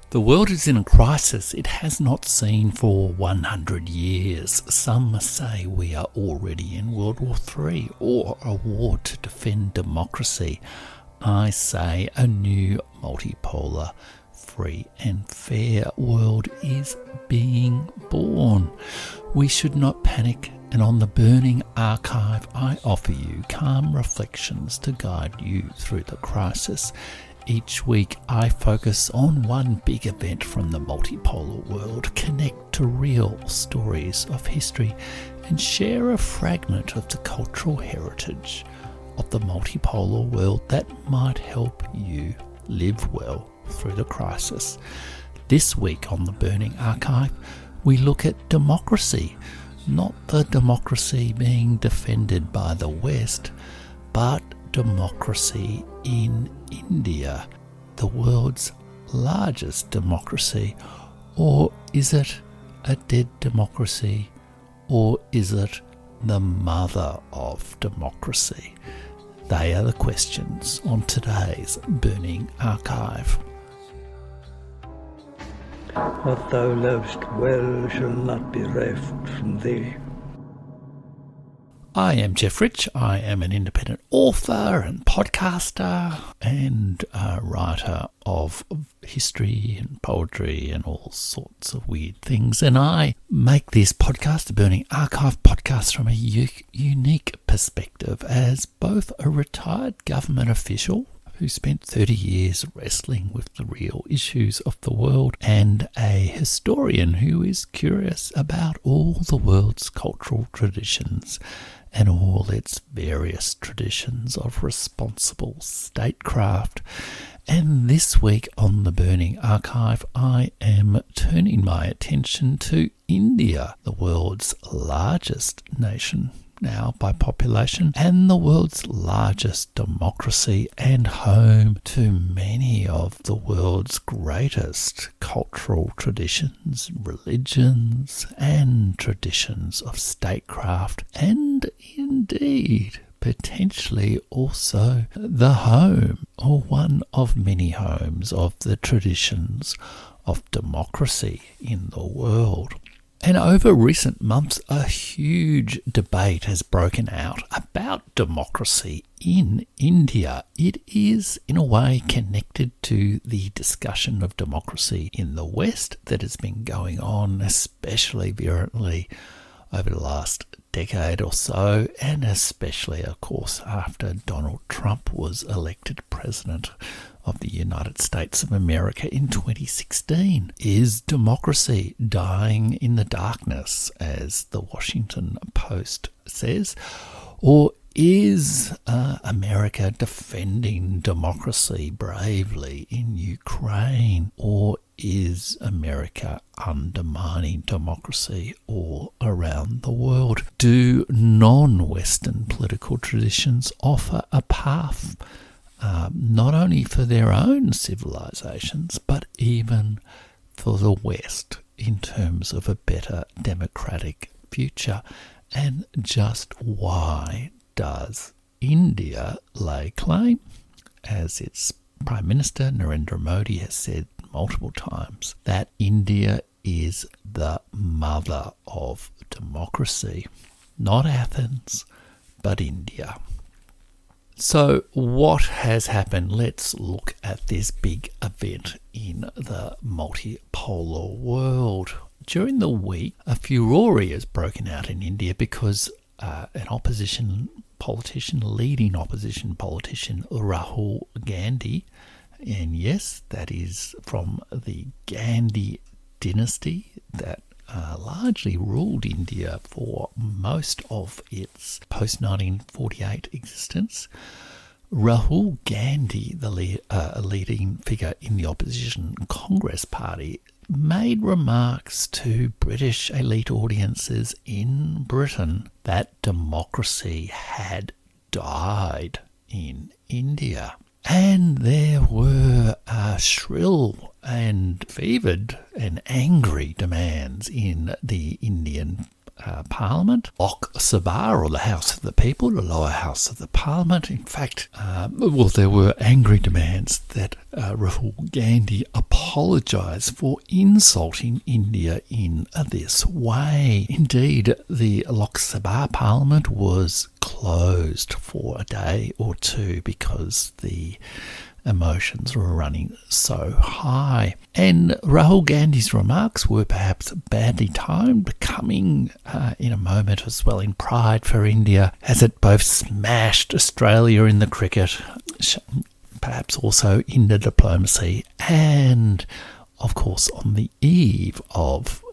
The world is in a crisis it has not seen for 100 years. Some say we are already in World War III or a war to defend democracy. I say a new multipolar, free and fair world is being born. We should not panic, and on the Burning Archive I offer you calm reflections to guide you through the crisis. Each week I focus on one big event from the multipolar world, connect to real stories of history, and share a fragment of the cultural heritage of the multipolar world that might help you live well through the crisis. This week on the Burning Archive, we look at democracy, not the democracy being defended by the West, but democracy in India, the world's largest democracy. Or is it a dead democracy? Or is it the mother of democracy? They are the questions on today's Burning Archive. What thou lovest well shall not be reft from thee. I am Jeff Rich. I am an independent author and podcaster and a writer of history and poetry and all sorts of weird things. And I make this podcast, the Burning Archive podcast, from a unique perspective as both a retired government official who spent 30 years wrestling with the real issues of the world, and a historian who is curious about all the world's cultural traditions and all its various traditions of responsible statecraft. And this week on the Burning Archive, I am turning my attention to India, the world's largest nation now by population, and the world's largest democracy, and home to many of the world's greatest cultural traditions, religions, and traditions of statecraft, and indeed potentially also the home, or one of many homes, of the traditions of democracy in the world. And over recent months, a huge debate has broken out about democracy in India. It is, in a way, connected to the discussion of democracy in the West that has been going on, especially virulently over the last decade or so, and especially, of course, after Donald Trump was elected president of the United States of America in 2016. Is democracy dying in the darkness, as the Washington Post says? Or is America defending democracy bravely in Ukraine? Or is America undermining democracy all around the world? Do non-Western political traditions offer a path not only for their own civilizations, but even for the West in terms of a better democratic future? And just why does India lay claim, as its Prime Minister Narendra Modi has said multiple times, that India is the mother of democracy? Not Athens, but India. So what has happened? Let's look at this big event in the multipolar world. During the week, a furore has broken out in India because an opposition politician, leading opposition politician, Rahul Gandhi, and yes, that is from the Gandhi dynasty that largely ruled India for most of its post-1948 existence. Rahul Gandhi, the leading figure in the opposition Congress Party, made remarks to British elite audiences in Britain that democracy had died in India. And there were shrill and fevered and angry demands in the Indian Parliament, Lok Sabha, or the House of the People, the lower house of the Parliament. In fact, there were angry demands that Rahul Gandhi apologise for insulting India in this way. Indeed, the Lok Sabha Parliament was closed for a day or two because the emotions were running so high. And Rahul Gandhi's remarks were perhaps badly timed, coming in a moment of swelling pride for India as it both smashed Australia in the cricket, perhaps also in the diplomacy, and of course on the eve of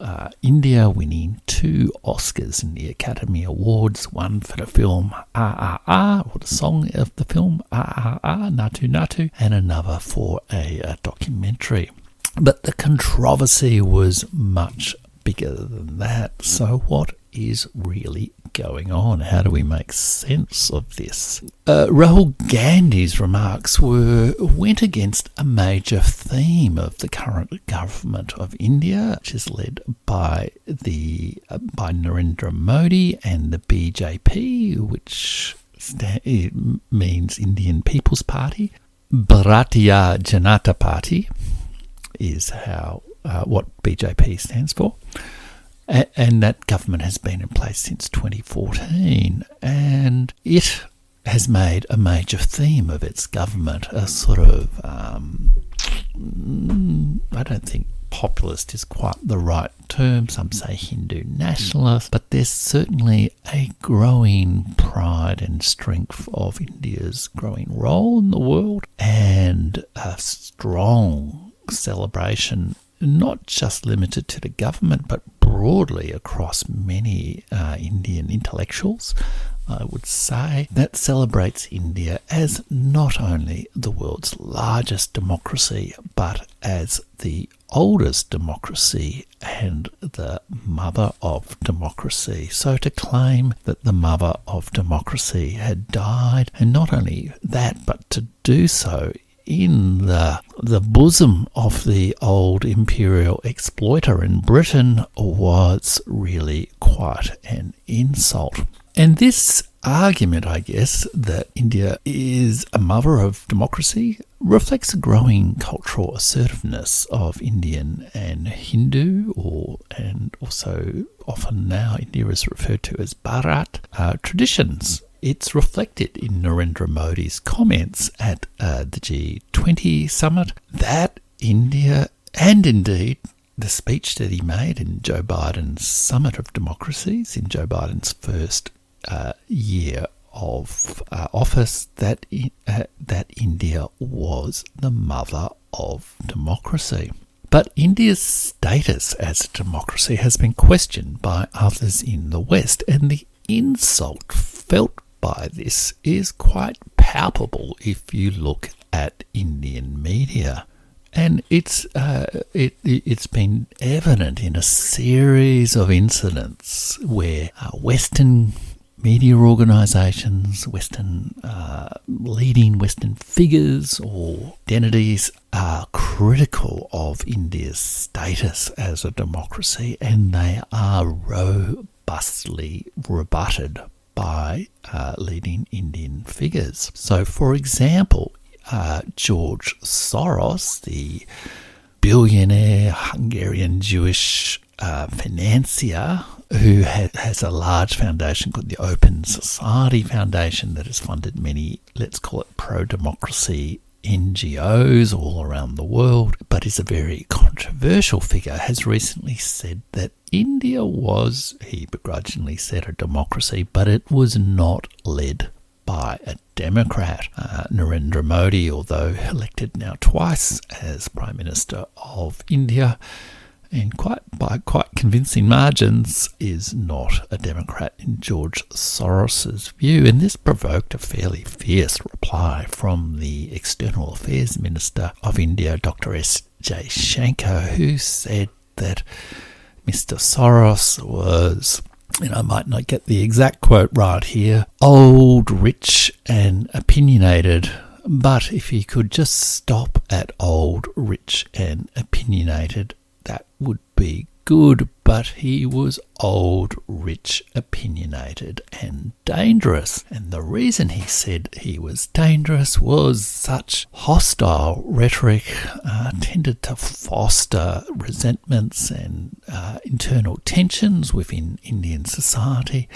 India winning 2 Oscars in the Academy Awards, one for the film RRR, or the song of the film RRR, Natu Natu, and another for a documentary. But the controversy was much bigger than that. So what is really going on? How do we make sense of this? Rahul Gandhi's remarks went against a major theme of the current government of India, which is led by Narendra Modi and the BJP, which means Indian People's Party. Bharatiya Janata Party is what BJP stands for. And that government has been in place since 2014, and it has made a major theme of its government a sort of, I don't think populist is quite the right term, some say Hindu nationalist, but there's certainly a growing pride and strength of India's growing role in the world, and a strong celebration, not just limited to the government, but broadly across many Indian intellectuals, I would say, that celebrates India as not only the world's largest democracy, but as the oldest democracy and the mother of democracy. So to claim that the mother of democracy had died, and not only that, but to do so in the bosom of the old imperial exploiter in Britain, was really quite an insult. And this argument, I guess, that India is a mother of democracy reflects a growing cultural assertiveness of Indian and Hindu, and also often now India is referred to as Bharat, traditions. It's reflected in Narendra Modi's comments at the G20 summit that India, and indeed the speech that he made in Joe Biden's Summit of Democracies, in Joe Biden's first year of office, that India was the mother of democracy. But India's status as a democracy has been questioned by others in the West, and the insult felt by this is quite palpable if you look at Indian media. And it's been evident in a series of incidents where Western media organisations, leading Western figures or identities are critical of India's status as a democracy, and they are robustly rebutted by leading Indian figures. So, for example, George Soros, the billionaire Hungarian Jewish financier, who has a large foundation called the Open Society Foundation that has funded many, let's call it, pro-democracy NGOs all around the world, but is a very controversial figure, has recently said that India was, he begrudgingly said, a democracy, but it was not led by a Democrat. Narendra Modi, although elected now twice as Prime Minister of India, and by quite convincing margins, is not a Democrat in George Soros's view. And this provoked a fairly fierce reply from the External Affairs Minister of India, Dr. S. Jaishankar, who said that Mr. Soros was, and I might not get the exact quote right here, old, rich and opinionated, but if he could just stop at old, rich and opinionated, that would be good, but he was old, rich, opinionated, and dangerous. And the reason he said he was dangerous was such hostile rhetoric tended to foster resentments and internal tensions within Indian society,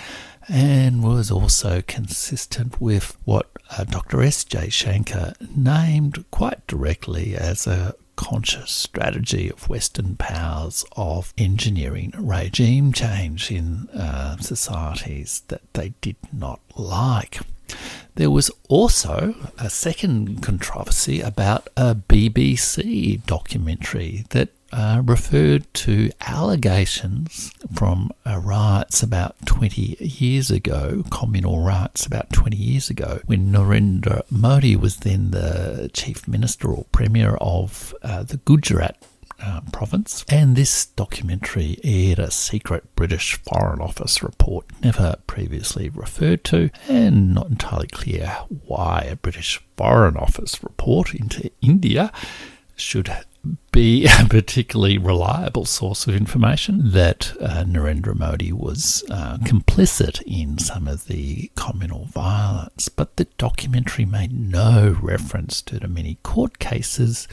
and was also consistent with what Dr. S.J. Shankar named quite directly as a conscious strategy of Western powers of engineering regime change in societies that they did not like. There was also a second controversy about a BBC documentary that referred to allegations from riots about 20 years ago, communal riots about 20 years ago, when Narendra Modi was then the chief minister or premier of the Gujarat province. And this documentary aired a secret British Foreign Office report never previously referred to, and not entirely clear why a British Foreign Office report into India should be a particularly reliable source of information that Narendra Modi was complicit in some of the communal violence. But the documentary made no reference to the many court cases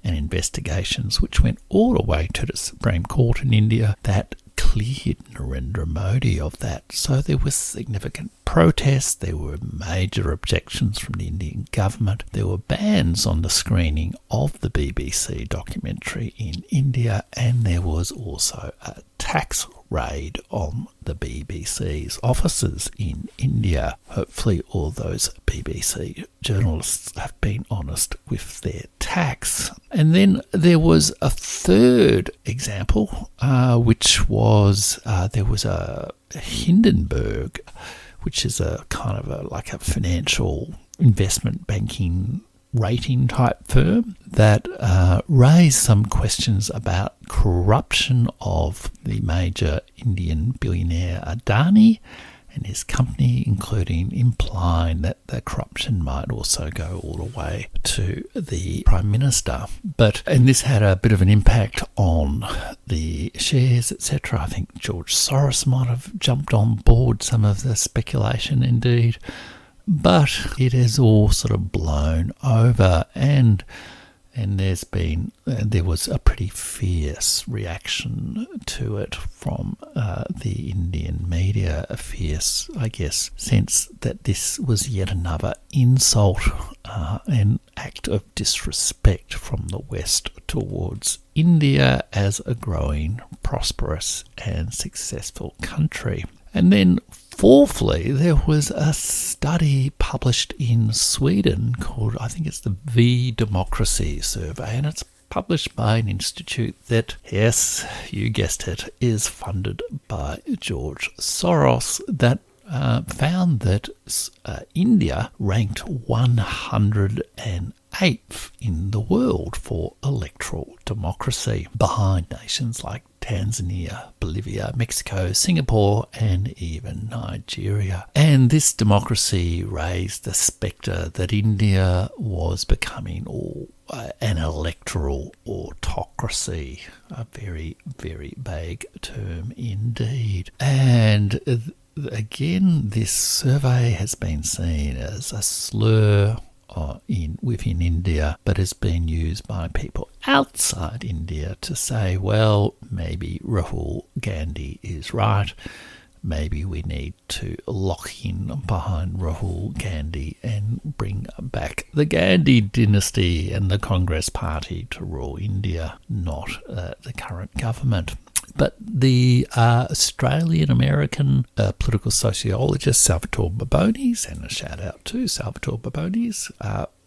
and investigations which went all the way to the Supreme Court in India that cleared Narendra Modi of that. So there was significant protests, there were major objections from the Indian government, there were bans on the screening of the BBC documentary in India, and there was also a tax raid on the BBC's offices in India. Hopefully all those BBC journalists have been honest with their tax. And then there was a third example, which was there was a Hindenburg, which is a kind of like a financial investment banking rating type firm that raised some questions about corruption of the major Indian billionaire Adani and his company, including implying that the corruption might also go all the way to the Prime Minister. And this had a bit of an impact on the shares, etc. I think George Soros might have jumped on board some of the speculation indeed. But it has all sort of blown over, and there was a pretty fierce reaction to it from the Indian media, a fierce, I guess, sense that this was yet another insult and act of disrespect from the West towards India as a growing, prosperous and successful country. And then fourthly, there was a study published in Sweden called, I think it's the V Democracy Survey, and it's published by an institute that, yes, you guessed it, is funded by George Soros, that found that India ranked 108th in the world for electoral democracy, behind nations like Tanzania, Bolivia, Mexico, Singapore, and even Nigeria. And this democracy raised the spectre that India was becoming an electoral autocracy, a very, very vague term indeed. And again, this survey has been seen as a slur within India, but has been used by people outside India to say, well, maybe Rahul Gandhi is right. Maybe we need to lock in behind Rahul Gandhi and bring back the Gandhi dynasty and the Congress Party to rule India, not the current government. But the Australian-American political sociologist Salvatore Babones, and a shout-out to Salvatore Babones,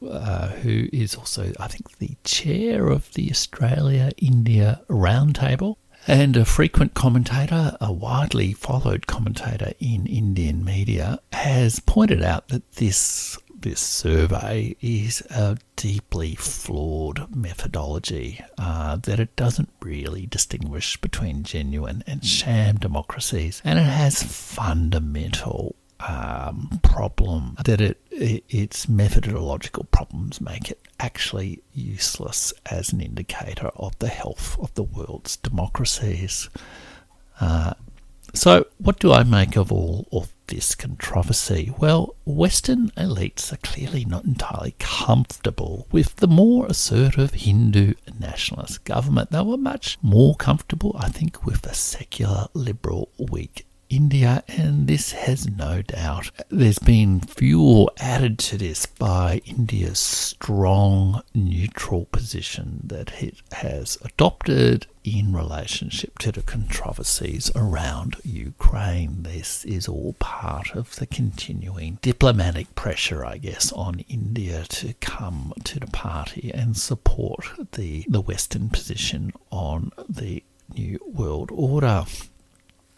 who is also, I think, the chair of the Australia-India Roundtable, and a frequent commentator, a widely followed commentator in Indian media, has pointed out that this survey is a deeply flawed methodology, that it doesn't really distinguish between genuine and sham democracies, and it has fundamental problem, that its methodological problems make it actually useless as an indicator of the health of the world's democracies. So what do I make of all of this controversy? Well, Western elites are clearly not entirely comfortable with the more assertive Hindu nationalist government. They were much more comfortable, I think, with a secular, liberal, weak India, and this has no doubt. There's been fuel added to this by India's strong neutral position that it has adopted in relationship to the controversies around Ukraine. This is all part of the continuing diplomatic pressure, I guess, on India to come to the party and support the Western position on the New World Order.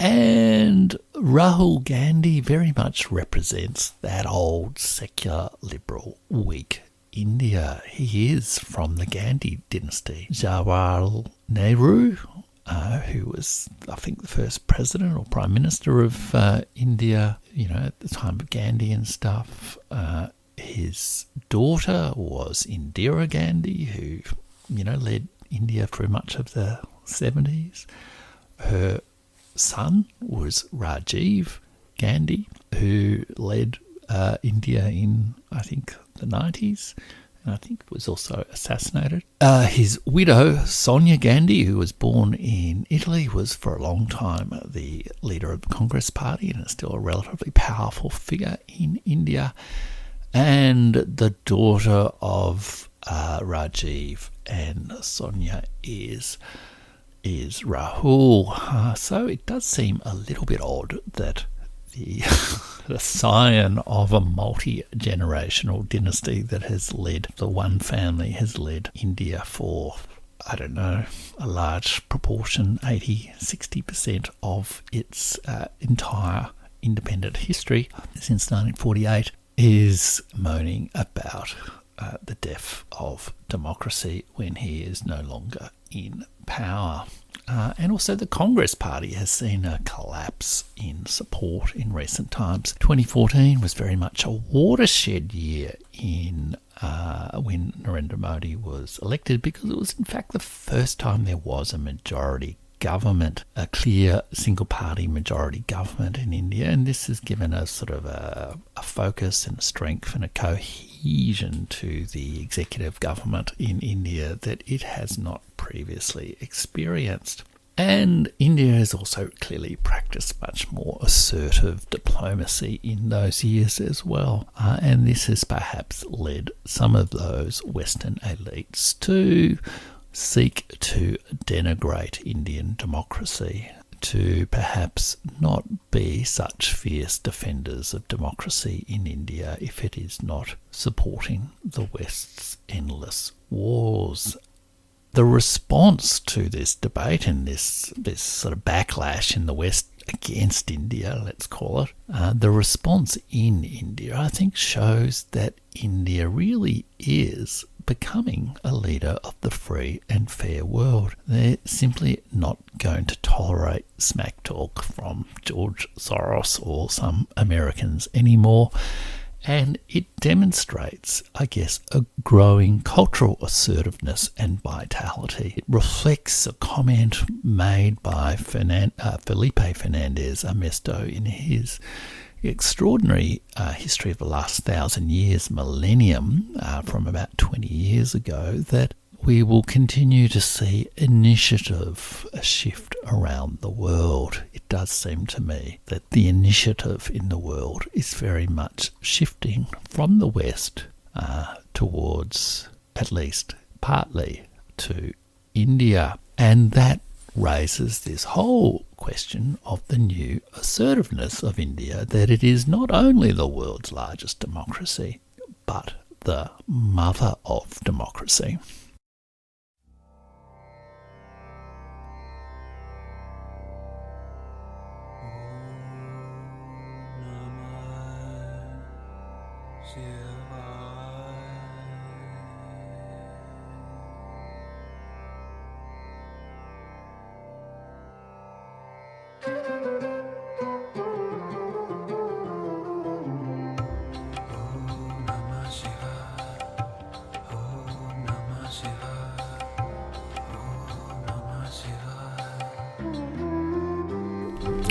And Rahul Gandhi very much represents that old secular, liberal, weak India. He is from the Gandhi dynasty. Jawaharlal Nehru, who was, I think, the first president or prime minister of India, at the time of Gandhi and stuff. His daughter was Indira Gandhi, who, led India through much of the 70s. Her son was Rajiv Gandhi, who led India in, I think, the 90s, and I think was also assassinated. His widow, Sonia Gandhi, who was born in Italy, was for a long time the leader of the Congress Party and is still a relatively powerful figure in India. And the daughter of Rajiv and Sonia is Rahul. So it does seem a little bit odd that the scion of a multi-generational dynasty that has led, the one family has led India for, I don't know, a large proportion, 80-60% of its entire independent history since 1948, is moaning about the death of democracy when he is no longer in power. And also the Congress Party has seen a collapse in support in recent times. 2014 was very much a watershed year in when Narendra Modi was elected, because it was in fact the first time there was a majority government, a clear single-party majority government in India, and this has given a sort of a focus and a strength and a cohesion to the executive government in India that it has not previously experienced. And India has also clearly practiced much more assertive diplomacy in those years as well. And this has perhaps led some of those Western elites to seek to denigrate Indian democracy, to perhaps not be such fierce defenders of democracy in India if it is not supporting the West's endless wars. The response to this debate and this sort of backlash in the West against India, let's call it, the response in India, I think, shows that India really is becoming a leader of the free and fair world. They're simply not going to tolerate smack talk from George Soros or some Americans anymore. And it demonstrates, I guess, a growing cultural assertiveness and vitality. It reflects a comment made by Felipe Fernandez Amesto in his extraordinary history of the last 1,000 years, millennium, from about 20 years ago, that we will continue to see initiative shift around the world. It does seem to me that the initiative in the world is very much shifting from the West towards, at least partly, to India. And that raises this whole question of the new assertiveness of India, that it is not only the world's largest democracy, but the mother of democracy.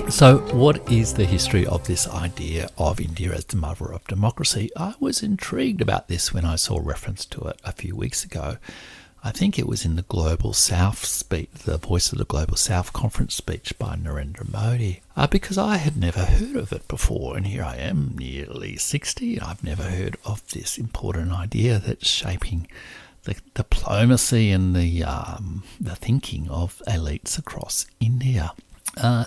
So what is the history of this idea of India as the mother of democracy? I was intrigued about this when I saw reference to it a few weeks ago. I think it was in the Global South speech, the Voice of the Global South conference speech by Narendra Modi, because I had never heard of it before, and here I am, nearly 60, and I've never heard of this important idea that's shaping the diplomacy and the thinking of elites across India.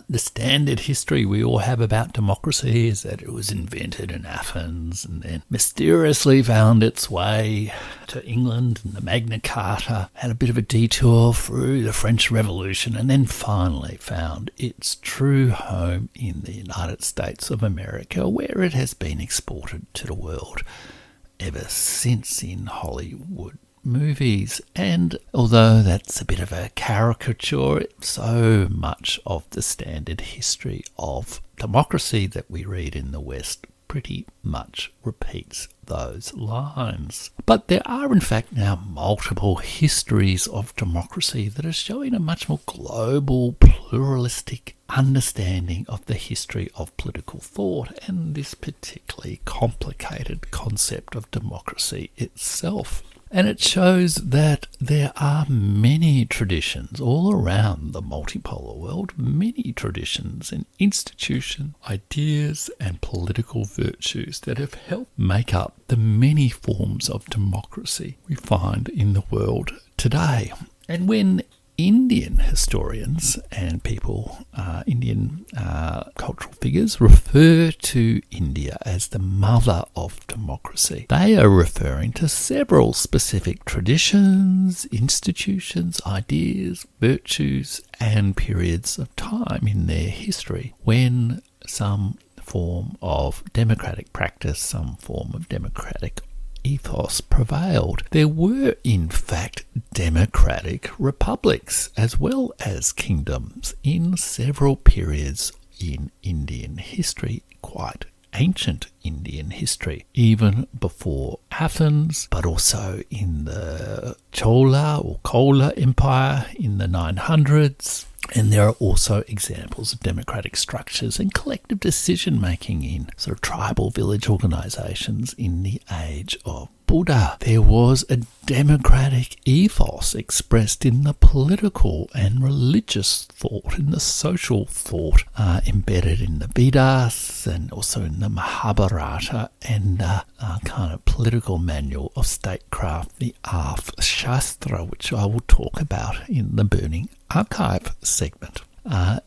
The standard history we all have about democracy is that it was invented in Athens and then mysteriously found its way to England, and the Magna Carta had a bit of a detour through the French Revolution and then finally found its true home in the United States of America, where it has been exported to the world ever since in Hollywood movies. And although that's a bit of a caricature, so much of the standard history of democracy that we read in the West pretty much repeats those lines. But there are in fact now multiple histories of democracy that are showing a much more global, pluralistic understanding of the history of political thought and this particularly complicated concept of democracy itself. And it shows that there are many traditions all around the multipolar world, many traditions and institutions, ideas and political virtues that have helped make up the many forms of democracy we find in the world today. And when Indian historians and people, Indian cultural figures, refer to India as the mother of democracy, they are referring to several specific traditions, institutions, ideas, virtues, and periods of time in their history when some form of democratic practice, some form of democratic ethos prevailed. There were, in fact, democratic republics as well as kingdoms in several periods in Indian history, quite ancient Indian history, even before Athens, but also in the Chola or Kola Empire in the 900s. And there are also examples of democratic structures and collective decision-making in sort of tribal village organisations in the age of Buddha. There was a democratic ethos expressed in the political and religious thought, in the social thought, embedded in the Vedas and also in the Mahabharata and kind of political manual of statecraft, the Arthshastra, which I will talk about in the Burning Archive segment.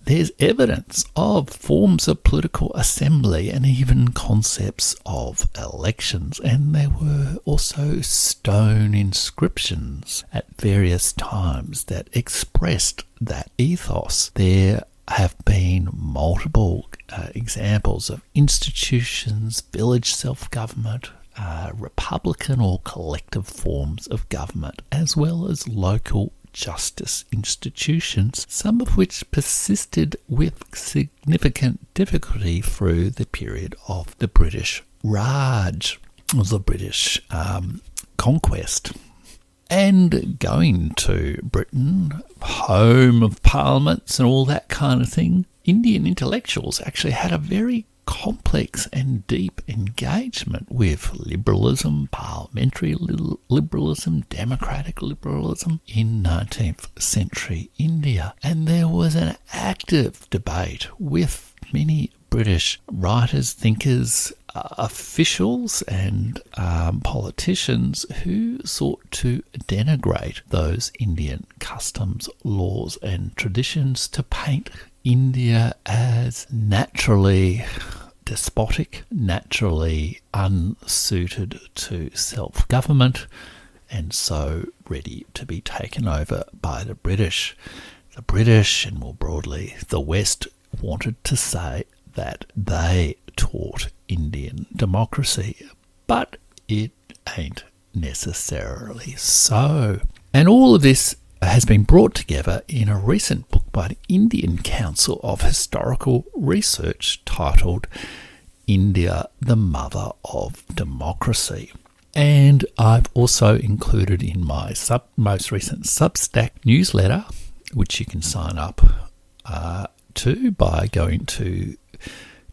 There's evidence of forms of political assembly and even concepts of elections, and there were also stone inscriptions at various times that expressed that ethos. There have been multiple examples of institutions, village self-government, republican or collective forms of government, as well as local justice institutions, some of which persisted with significant difficulty through the period of the British Raj, or the British conquest. And going to Britain, home of parliaments and all that kind of thing, Indian intellectuals actually had a very complex and deep engagement with liberalism, parliamentary liberalism, democratic liberalism in 19th century India. And there was an active debate with many British writers, thinkers, officials and politicians who sought to denigrate those Indian customs, laws and traditions, to paint India as naturally despotic, naturally unsuited to self-government, and so ready to be taken over by the British. The British, and more broadly the West, wanted to say that they taught Indian democracy, but it ain't necessarily so. And all of this has been brought together in a recent book by the Indian Council of Historical Research titled India, the Mother of Democracy. And I've also included in my most recent Substack newsletter, which you can sign up to by going to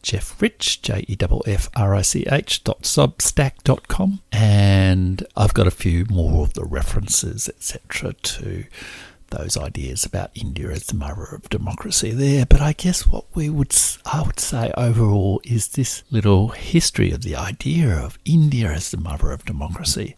Jeffrich, JEFFRICH.substack.com, and I've got a few more of the references, etc., to those ideas about India as the mother of democracy there. But I guess what I would say overall is this little history of the idea of India as the mother of democracy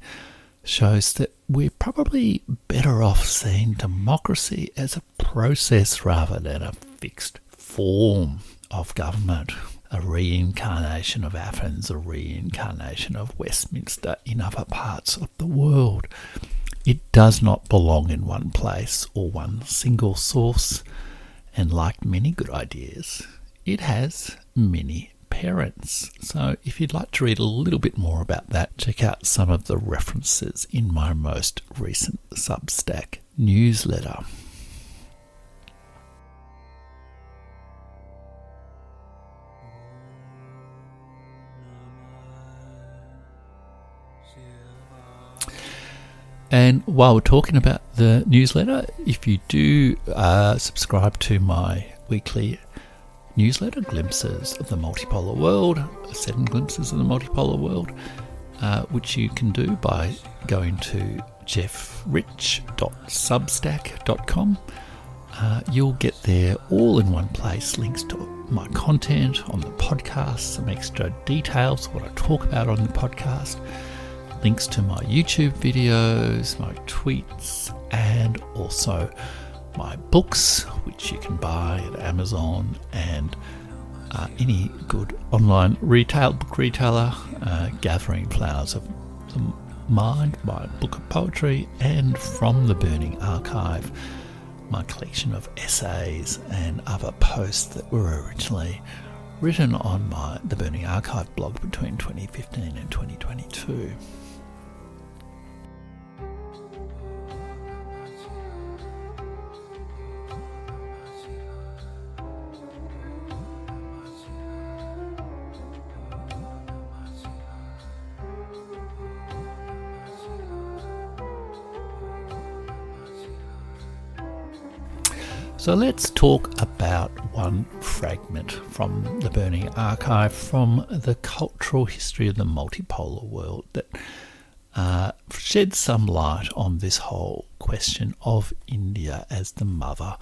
shows that we're probably better off seeing democracy as a process rather than a fixed form of government, a reincarnation of Athens, a reincarnation of Westminster in other parts of the world. It does not belong in one place or one single source, and like many good ideas, it has many parents. So if you'd like to read a little bit more about that, check out some of the references in my most recent Substack newsletter. And while we're talking about the newsletter, if you do subscribe to my weekly newsletter, Glimpses of the Multipolar World, 7 Glimpses of the Multipolar World, which you can do by going to jeffrich.substack.com. You'll get there all in one place, links to my content on the podcast, some extra details, what I talk about on the podcast, links to my YouTube videos, my tweets, and also my books, which you can buy at Amazon and any good online book retailer, Gathering Flowers of the Mind, my book of poetry, and From the Burning Archive, my collection of essays and other posts that were originally written on the Burning Archive blog between 2015 and 2022. So let's talk about one fragment from the Burning Archive from the cultural history of the multipolar world that sheds some light on this whole question of India as the mother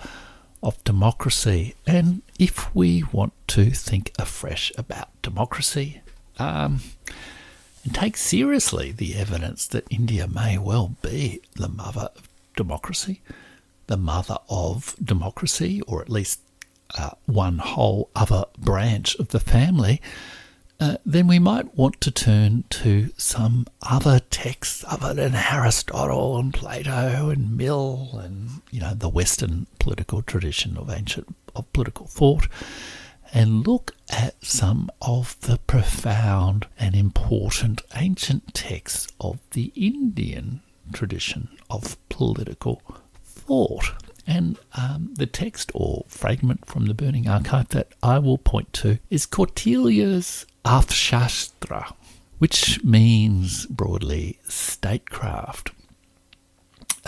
of democracy. And if we want to think afresh about democracy and take seriously the evidence that India may well be the mother of democracy, the mother of democracy, or at least one whole other branch of the family, then we might want to turn to some other texts other than Aristotle and Plato and Mill and the Western political tradition of political thought, and look at some of the profound and important ancient texts of the Indian tradition of political thought. And the text or fragment from the Burning Archive that I will point to is Kautilya's Arthshastra, which means broadly statecraft.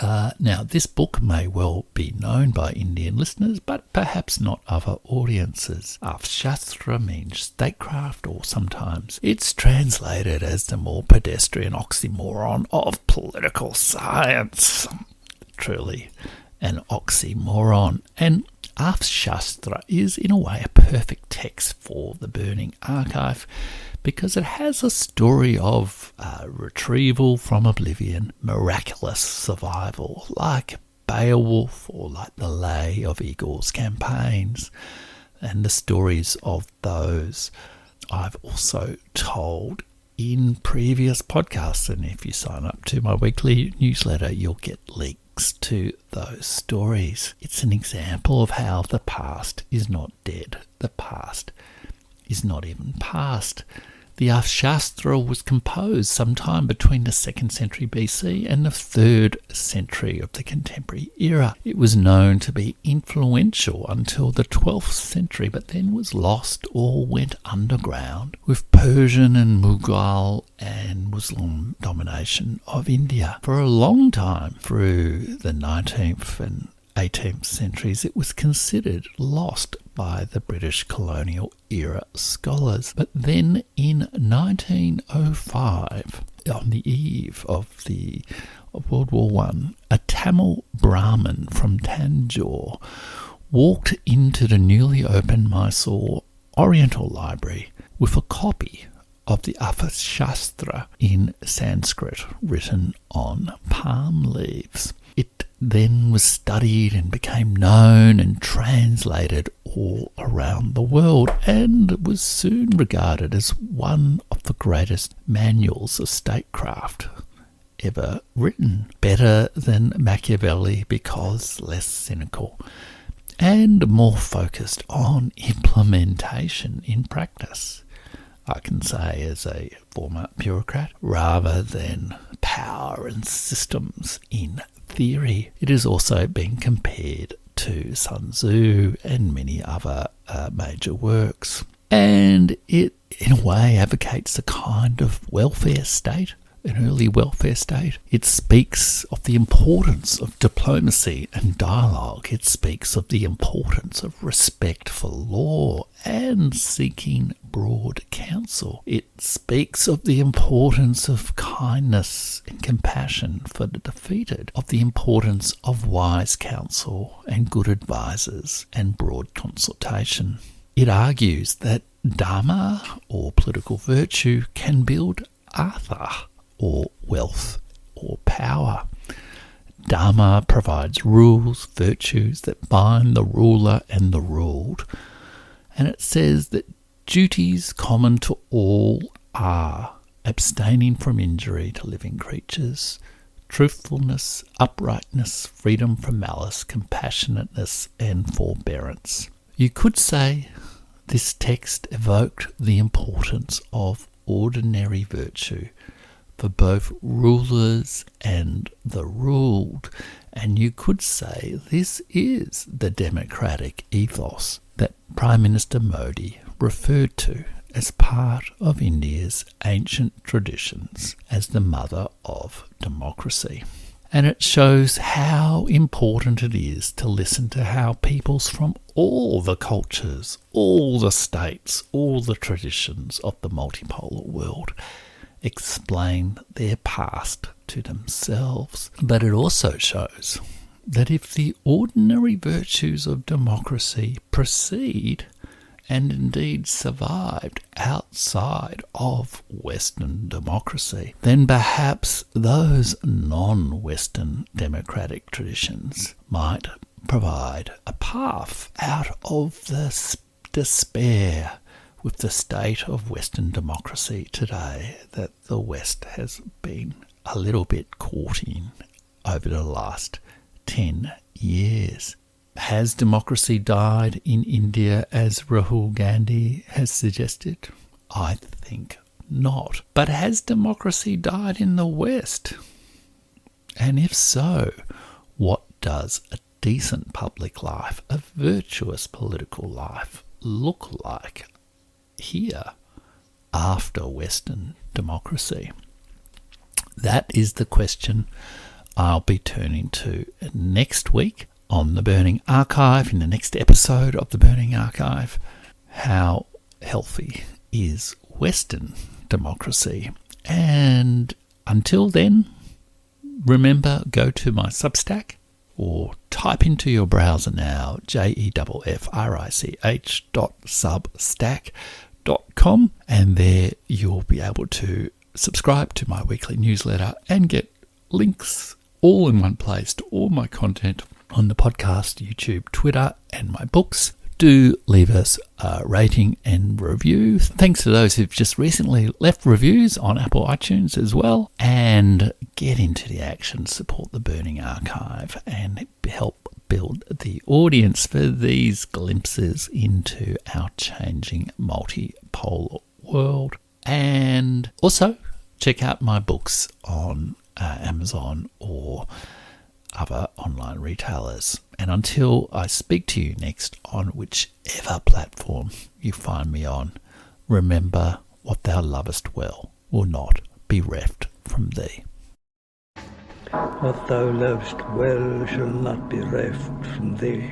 Now, this book may well be known by Indian listeners, but perhaps not other audiences. Arthshastra means statecraft, or sometimes it's translated as the more pedestrian oxymoron of political science. Truly an oxymoron. And Arthshastra is in a way a perfect text for the Burning Archive because it has a story of retrieval from oblivion, miraculous survival, like Beowulf or like the Lay of Eagle's campaigns. And the stories of those I've also told in previous podcasts, and if you sign up to my weekly newsletter, you'll get links to those stories. It's an example of how the past is not dead. The past is not even past. The Arthshastra was composed sometime between the 2nd century BC and the 3rd century of the contemporary era. It was known to be influential until the 12th century, but then was lost or went underground with Persian and Mughal and Muslim domination of India. For a long time, through the 19th and 18th centuries, it was considered lost by the British colonial era scholars. But then in 1905, on the eve of World War I, a Tamil Brahmin from Tanjore walked into the newly opened Mysore Oriental Library with a copy of the Arthshastra in Sanskrit written on palm leaves. It then was studied and became known and translated all around the world, and was soon regarded as one of the greatest manuals of statecraft ever written. Better than Machiavelli because less cynical and more focused on implementation in practice, I can say as a former bureaucrat, rather than power and systems in theory. It has also been compared to Sun Tzu and many other major works. And it, in a way, advocates a kind of welfare state, an early welfare state. It speaks of the importance of diplomacy and dialogue. It speaks of the importance of respect for law and seeking broad counsel. It speaks of the importance of kindness and compassion for the defeated, of the importance of wise counsel and good advisers and broad consultation. It argues that Dharma, or political virtue, can build Artha, or wealth or power. Dharma provides rules, virtues that bind the ruler and the ruled, and it says that duties common to all are abstaining from injury to living creatures, truthfulness, uprightness, freedom from malice, compassionateness, and forbearance. You could say this text evoked the importance of ordinary virtue for both rulers and the ruled, and you could say this is the democratic ethos that Prime Minister Modi referred to as part of India's ancient traditions as the mother of democracy. And it shows how important it is to listen to how peoples from all the cultures, all the states, all the traditions of the multipolar world explain their past to themselves. But it also shows that if the ordinary virtues of democracy proceed and indeed survived outside of Western democracy, then perhaps those non-Western democratic traditions might provide a path out of the despair with the state of Western democracy today that the West has been a little bit caught in over the last 10 years. Has democracy died in India as Rahul Gandhi has suggested? I think not. But has democracy died in the West? And if so, what does a decent public life, a virtuous political life, look like here after Western democracy? That is the question I'll be turning to next week on The Burning Archive, in the next episode of The Burning Archive. How healthy is Western democracy? And until then, remember, go to my Substack or type into your browser now jeffrich.substack.com, and there you'll be able to subscribe to my weekly newsletter and get links all in one place to all my content on the podcast, YouTube, Twitter, and my books. Do leave us a rating and review. Thanks to those who've just recently left reviews on Apple iTunes as well. And get into the action, support the Burning Archive, and help build the audience for these glimpses into our changing multipolar world. And also check out my books on Amazon or other online retailers. And until I speak to you next on whichever platform you find me on, remember, what thou lovest well will not be reft from thee. What thou lovest well shall not be reft from thee.